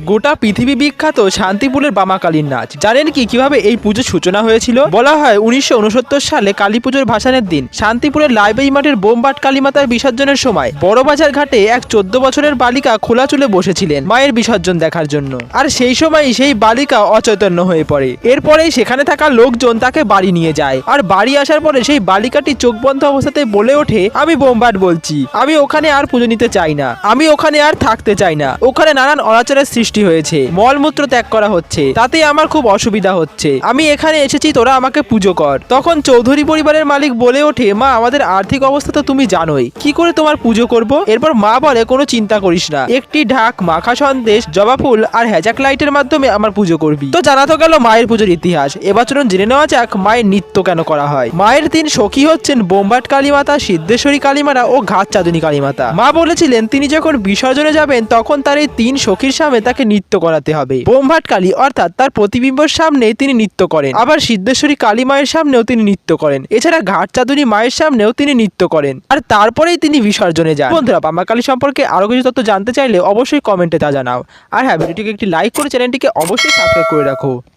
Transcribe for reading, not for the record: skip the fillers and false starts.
গোটা পৃথিবী বিখ্যাত শান্তিপুরের বামাকালীর নাচ। জানেন কি কিভাবে এই পুজোর সূচনা হয়েছিল? বলা হয় 1969 সালে কালী পুজোর ভাসানের দিন শান্তিপুরের লাইব্রেরি মাঠের বোমবাট কালীমাতার বিসর্জনের সময় বড়বাজার ঘাটে এক 14 বছরের বালিকা খোলা চুলে বসেছিলেন মায়ের বিসর্জন দেখার জন্য। আর সেই সময়ই সেই বালিকা অচৈতন্য হয়ে পড়ে। এরপরেই সেখানে থাকা লোকজন তাকে বাড়ি নিয়ে যায়। আর বাড়ি আসার পরে সেই বালিকাটি চোখ বন্ধ অবস্থাতে বলে ওঠে, আমি বোমবাট বলছি, আমি ওখানে আর পুজো নিতে চাই না, আমি ওখানে আর থাকতে চাই না, ওখানে নানান অনাচারের সৃষ্টি হয়েছে, মলমূত্র ত্যাগ করা হচ্ছে, তাতে আমার খুব অসুবিধা হচ্ছে, আমি এখানে এসেছি, তোরা আমাকে পুজো কর। তখন চৌধুরী পরিবারের মালিক বলে ওঠে, মা আমাদের আর্থিক অবস্থা তো তুমি জানোই, কি করে তোমার পুজো করব? এরপর মা বলে, কোনো চিন্তা করিস না, একটি ঢাক, মাখা সন্দেশ, জবা ফুল আর হ্যাজাক লাইটের মাধ্যমে আমার পুজো করবি। তো জানা তো গেল মায়ের পুজোর ইতিহাস। এবার চলুন জেনে নেওয়া যাক মায়ের নৃত্য কেন করা হয়। মায়ের 3 সখী হচ্ছেন বোমবাট কালীমাতা, সিদ্ধেশ্বরী কালীমাতা ও ঘাট চাঁদনী কালীমাতা। মা বলেছিলেন তিনি যখন বিসর্জনে যাবেন তখন তার এই 3 সখীর সামনে তাকে নৃত্য করাতে হবে। বোমবাট কালী অর্থাৎ তার প্রতিবিম্বর সামনে তিনি নৃত্য করেন, আবার সিদ্ধেশ্বরী কালী মায়ের সামনেও তিনি নৃত্য করেন, এছাড়া ঘাট চাঁদনী মায়ের সামনেও তিনি নৃত্য করেন, আর তারপরেই তিনি বিসর্জনে যান। বন্ধুরা, বামাকালী সম্পর্কে আরো কিছু তথ্য জানতে চাইলে অবশ্যই কমেন্টে তা জানাও। আর হ্যাঁ, ভিডিওটিকে একটি লাইক করে চ্যানেলটিকে অবশ্যই সাবস্ক্রাইব করে রাখো।